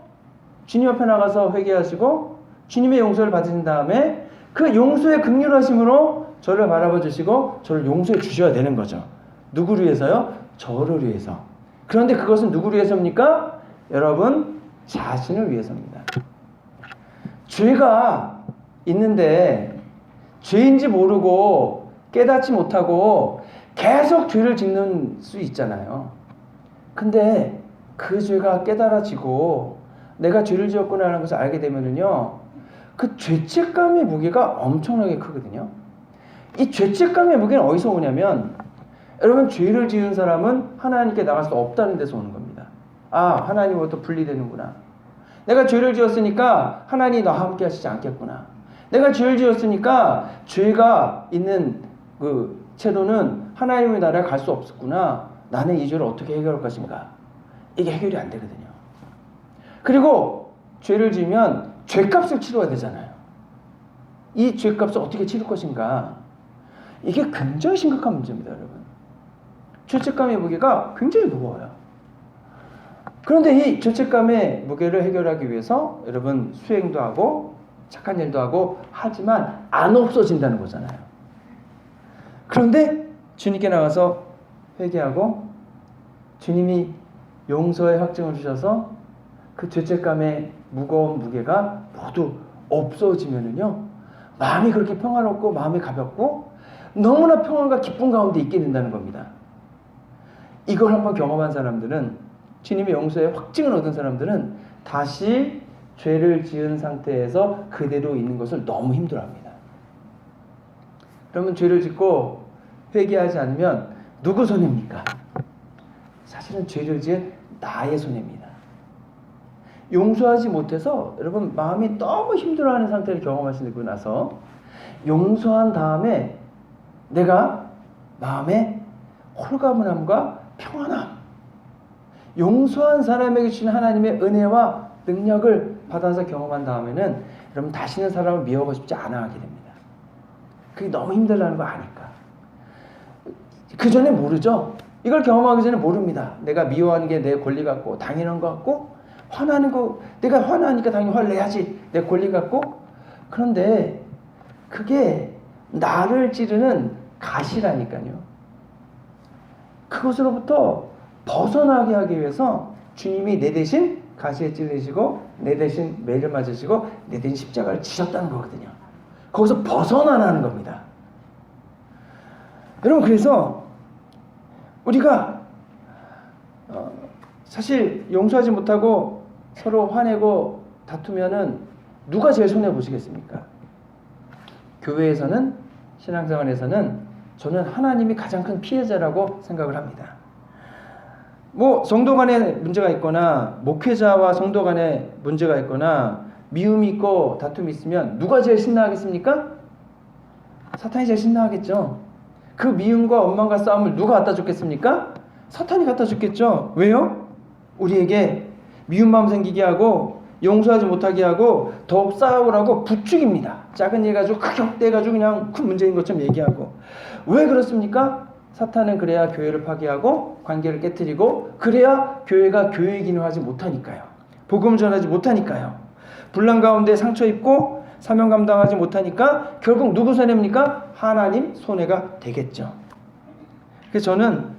주님 앞에 나가서 회개하시고 주님의 용서를 받으신 다음에 그 용서의 긍휼하심으로 저를 바라봐 주시고 저를 용서해 주셔야 되는 거죠. 누구를 위해서요? 저를 위해서. 그런데 그것은 누구를 위해서입니까? 여러분 자신을 위해서입니다. 죄가 있는데 죄인지 모르고 깨닫지 못하고 계속 죄를 짓는 수 있잖아요. 근데 그 죄가 깨달아지고 내가 죄를 지었구나 하는 것을 알게 되면은요, 그 죄책감의 무게가 엄청나게 크거든요. 이 죄책감의 무게는 어디서 오냐면 여러분 죄를 지은 사람은 하나님께 나갈 수 없다는 데서 오는 겁니다. 하나님으로부터 분리되는구나. 내가 죄를 지었으니까 하나님이 나와 함께 하시지 않겠구나. 내가 죄를 지었으니까 죄가 있는 그 채도는 하나님의 나라에 갈 수 없었구나. 나는 이 죄를 어떻게 해결할 것인가. 이게 해결이 안 되거든요. 그리고 죄를 지으면 죄값을 치러야 되잖아요. 이 죄값을 어떻게 치를 것인가. 이게 굉장히 심각한 문제입니다, 여러분. 죄책감의 무게가 굉장히 무거워요. 그런데 이 죄책감의 무게를 해결하기 위해서 여러분 수행도 하고 착한 일도 하고 하지만 안 없어진다는 거잖아요. 그런데 주님께 나가서 회개하고 주님이 용서의 확증을 주셔서 그 죄책감의 무거운 무게가 모두 없어지면은요, 마음이 그렇게 평화롭고 마음이 가볍고 너무나 평안과 기쁨 가운데 있게 된다는 겁니다. 이걸 한번 경험한 사람들은, 주님의 용서의 확증을 얻은 사람들은 다시 죄를 지은 상태에서 그대로 있는 것을 너무 힘들어합니다. 그러면 죄를 짓고 회개하지 않으면 누구 손해입니까? 사실은 죄를 지은 나의 손해입니다. 용서하지 못해서 여러분 마음이 너무 힘들어하는 상태를 경험하시고 나서 용서한 다음에 내가 마음에 홀가분함과 평안함, 용서한 사람에게 주신 하나님의 은혜와 능력을 받아서 경험한 다음에는 여러분 다시는 사람을 미워하고 싶지 않아 하게 됩니다. 그게 너무 힘들다는 거 아니까. 그 전에 모르죠. 이걸 경험하기 전에 모릅니다. 내가 미워하는 게 내 권리 같고 당연한 것 같고, 화나는 거 내가 화나니까 당연히 화를 내야지 내 권리 같고. 그런데 그게 나를 찌르는 가시라니까요. 그것으로부터 벗어나게 하기 위해서 주님이 내 대신 가시에 찔리시고 내 대신 매를 맞으시고 내 대신 십자가를 지셨다는 거거든요. 거기서 벗어나라는 겁니다. 여러분, 그래서 우리가 사실 용서하지 못하고 서로 화내고 다투면은 누가 제일 손해 보시겠습니까? 교회에서는, 신앙생활에서는 저는 하나님이 가장 큰 피해자라고 생각을 합니다. 뭐 성도 간에 문제가 있거나 목회자와 성도 간에 문제가 있거나 미움이 있고 다툼이 있으면 누가 제일 신나하겠습니까? 사탄이 제일 신나하겠죠. 그 미움과 원망과 싸움을 누가 갖다 줬겠습니까? 사탄이 갖다 줬겠죠. 왜요? 우리에게 미운 마음 생기게 하고 용서하지 못하게 하고 더욱 싸우라고 부추깁니다. 작은 일 가지고 크게 확대해가지고 그냥 큰 문제인 것처럼 얘기하고. 왜 그렇습니까? 사탄은 그래야 교회를 파괴하고 관계를 깨트리고, 그래야 교회가 교회의 기능을 하지 못하니까요. 복음을 전하지 못하니까요. 분란 가운데 상처 입고 사명 감당하지 못하니까 결국 누구 손해입니까? 하나님 손해가 되겠죠. 그래서 저는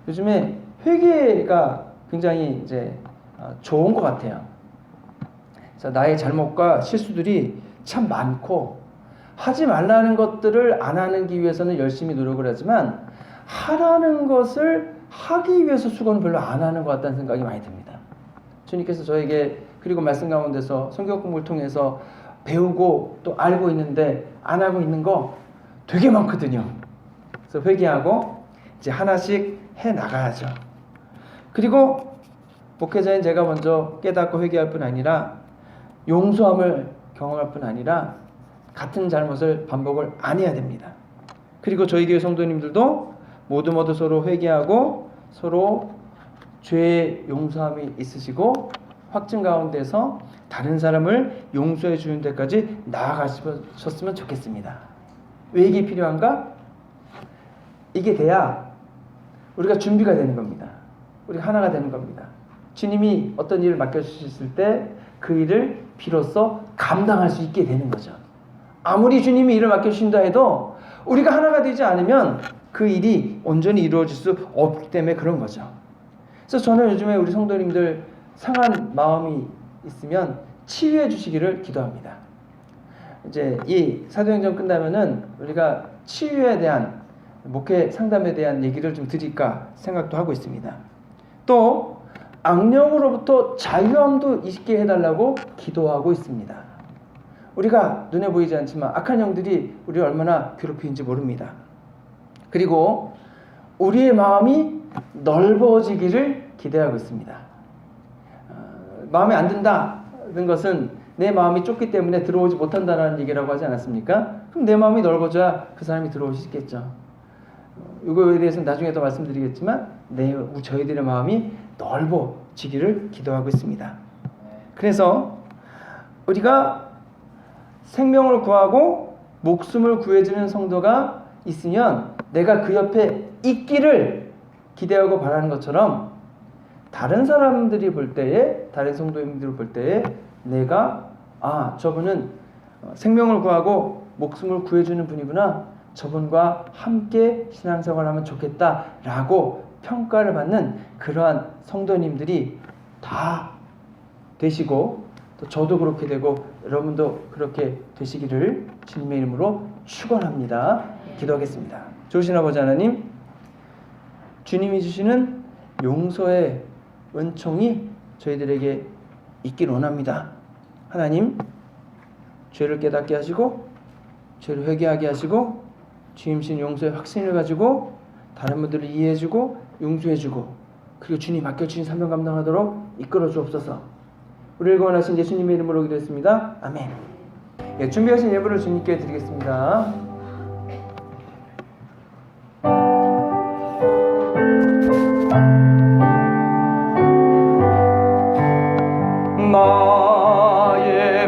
요즘에 회개가 굉장히 이제 좋은 것 같아요. 그래서 나의 잘못과 실수들이 참 많고, 하지 말라는 것들을 안 하기 위해서는 열심히 노력을 하지만 하라는 것을 하기 위해서 수고는 별로 안 하는 것 같다는 생각이 많이 듭니다. 주님께서 저에게, 그리고 말씀 가운데서 성경 공부를 통해서 배우고 또 알고 있는데 안 하고 있는 거 되게 많거든요. 그래서 회개하고 이제 하나씩 해 나가야죠. 그리고 목회자인 제가 먼저 깨닫고 회개할 뿐 아니라 용서함을 경험할 뿐 아니라 같은 잘못을 반복을 안 해야 됩니다. 그리고 저희 교회 성도님들도 모두 서로 회개하고 서로 죄의 용서함이 있으시고 확증 가운데서 다른 사람을 용서해 주는 데까지 나아가셨으면 좋겠습니다. 왜 이게 필요한가? 이게 돼야 우리가 준비가 되는 겁니다. 우리가 하나가 되는 겁니다. 주님이 어떤 일을 맡겨주셨을 때 그 일을 비로소 감당할 수 있게 되는 거죠. 아무리 주님이 일을 맡겨주신다 해도 우리가 하나가 되지 않으면 그 일이 온전히 이루어질 수 없기 때문에 그런 거죠. 그래서 저는 요즘에 우리 성도님들 상한 마음이 있으면 치유해 주시기를 기도합니다. 이제 이 사도행전 끝나면은 우리가 치유에 대한, 목회 상담에 대한 얘기를 좀 드릴까 생각도 하고 있습니다. 또 악령으로부터 자유함도 있게 해달라고 기도하고 있습니다. 우리가 눈에 보이지 않지만 악한 영들이 우리를 얼마나 괴롭히는지 모릅니다. 그리고 우리의 마음이 넓어지기를 기대하고 있습니다. 마음에 안 든다는 것은 내 마음이 좁기 때문에 들어오지 못한다는 얘기라고 하지 않았습니까? 그럼 내 마음이 넓어져야 그 사람이 들어올 수 있겠죠. 이거에 대해서는 나중에 더 말씀드리겠지만 저희들의 마음이 넓어지기를 기도하고 있습니다. 그래서 우리가 생명을 구하고 목숨을 구해주는 성도가 있으면 내가 그 옆에 있기를 기대하고 바라는 것처럼 다른 사람들이 볼 때에, 다른 성도님들이 볼 때에 내가 저분은 생명을 구하고 목숨을 구해주는 분이구나, 저분과 함께 신앙생활하면 좋겠다라고 평가를 받는 그러한 성도님들이 다 되시고, 또 저도 그렇게 되고 여러분도 그렇게 되시기를 주님의 이름으로 축원합니다. 기도하겠습니다. 좋으신 아버지 하나님, 주님이 주시는 용서의 은총이 저희들에게 있길 원합니다. 하나님, 죄를 깨닫게 하시고 죄를 회개하게 하시고 주님 신 용서의 확신을 가지고 다른 분들을 이해해주고 용서해주고, 그리고 주님 맡겨주신 사명 감당하도록 이끌어 주옵소서. 우리를 구원하신 예수님의 이름으로 기도했습니다. 아멘. 준비하신 예물을 주님께 드리겠습니다. 나의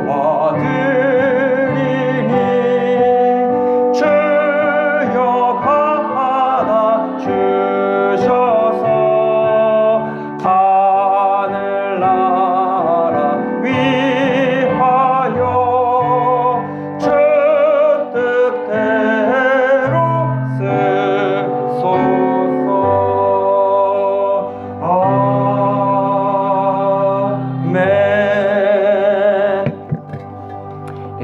보아들이니 주여 받아 주셔서 하늘나라 위하여 주 뜻대로 쓰소서.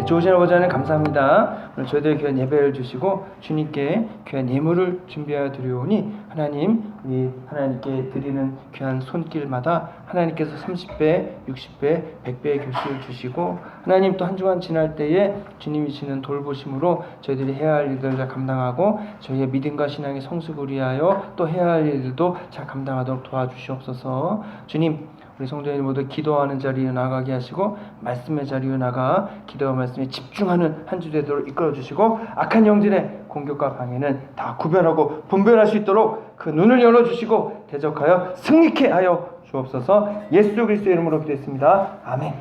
좋으신 아버지 하나님 감사합니다. 오늘 저희들 귀한 예배를 주시고 주님께 귀한 예물을 준비하여 드리오니 하나님, 우리 하나님께 드리는 귀한 손길마다 하나님께서 30배, 60배, 100배의 교수를 주시고, 하나님 또 한 주간 지날 때에 주님이 주시는 돌보심으로 저희들이 해야 할 일들을 잘 감당하고 저희의 믿음과 신앙의 성숙을 위하여 또 해야 할 일들도 잘 감당하도록 도와주시옵소서. 주님, 우리 성도님 모두 기도하는 자리에 나가게 하시고 말씀의 자리에 나가 기도와 말씀에 집중하는 한 주 되도록 이끌어주시고, 악한 영들의 공격과 방해는 다 구별하고 분별할 수 있도록 그 눈을 열어주시고 대적하여 승리케 하여 주옵소서. 예수 그리스도의 이름으로 기도했습니다. 아멘.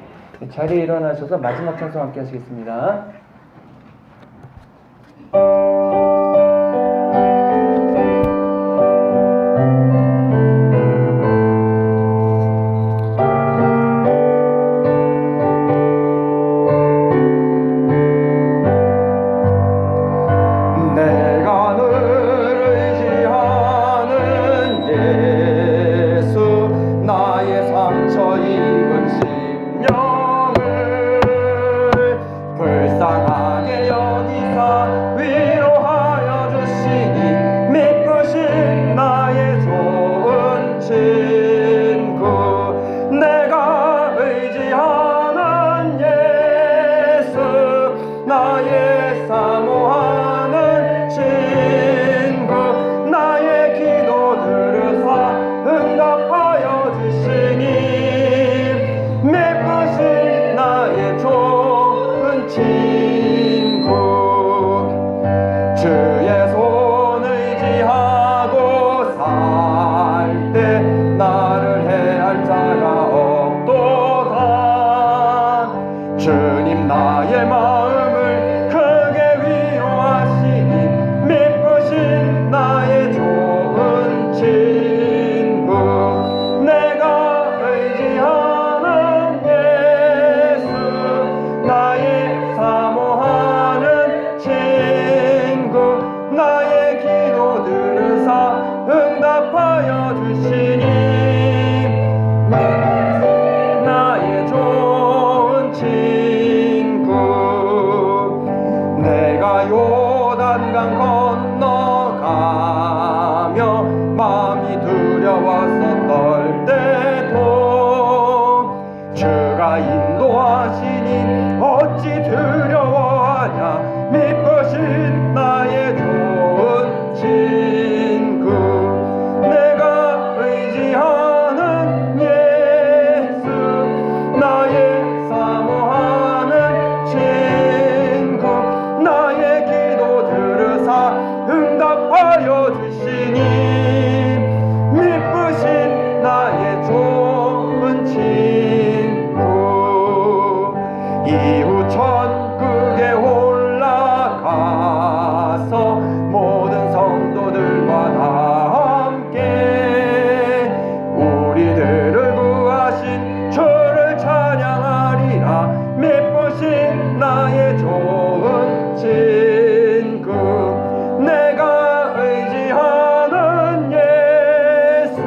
자리에 일어나셔서 마지막 찬송 함께 하시겠습니다. 주님 나의 마음을 크게 위로하시니 미쁘신 나의 좋은 친구, 내가 의지하는 예수, 나의 사모하는 친구, 나의 기도 들으사 응답하여 주시니 나의 좋은 친구, 내가 요단강 건너가며 마음이 두려워서 떨 때도 주가 인도하시니 어찌 두려워하냐, 미쁘신 나의 좋은 친구, 내가 의지하는 예수, 나의 사모하는 친구, 나의 기도 들으사 응답하여 주시니 미쁘신 나의 좋은 친구. 이후 천국에 올라가서 모든 성도 나의 좋은 친구 내가 의지하는 예수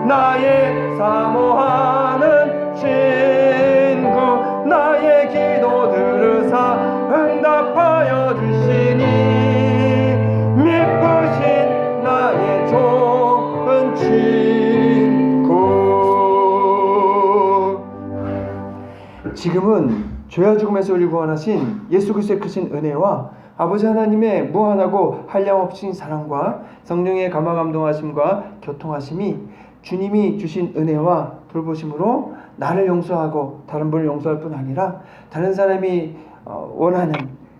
나의 사모하는 친구 나의 기도 들으사 응답하여 주시니 미쁘신 나의 좋은 친구. 지금은 죄와 죽음에서 우리 구원하신 예수 그리스도의 크신 은혜와 아버지 하나님의 무한하고 한량없으신 사랑과 성령의 감화 감동하심과 교통하심이 주님이 주신 은혜와 돌보심으로 나를 용서하고 다른 분을 용서할 뿐 아니라 다른 사람이 원하는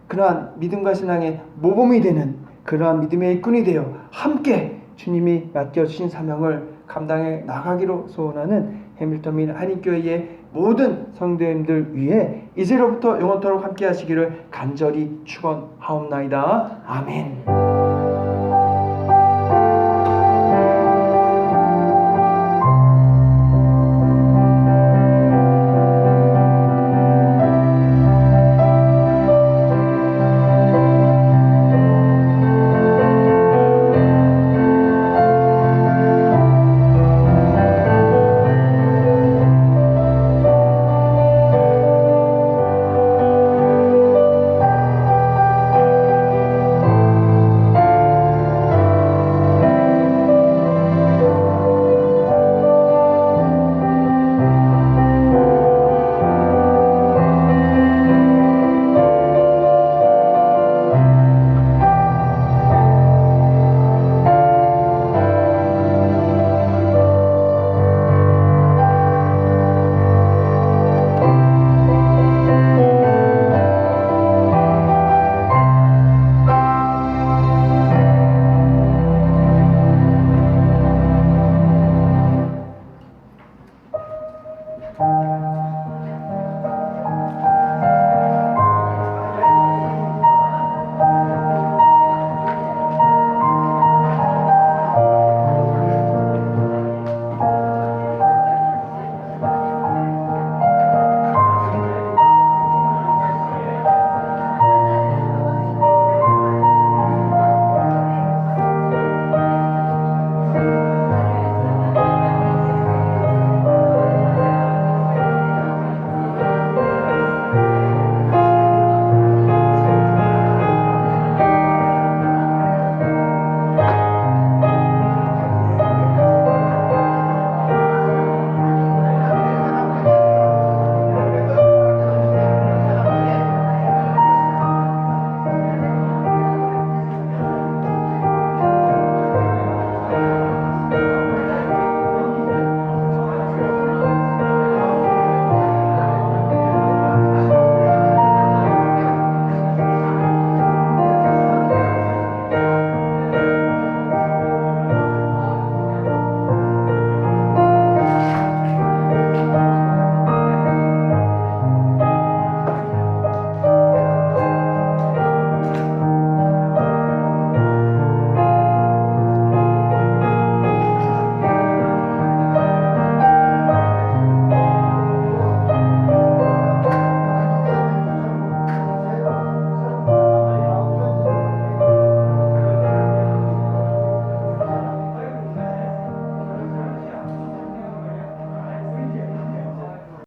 그러한 믿음과 신앙의 모범이 되는 그러한 믿음의 일꾼이 되어 함께 주님이 맡겨주신 사명을 감당해 나가기로 소원하는 해밀턴 민 한인교회의 모든 성도님들 위해 이제로부터 영원토록 함께 하시기를 간절히 축원하옵나이다. 아멘.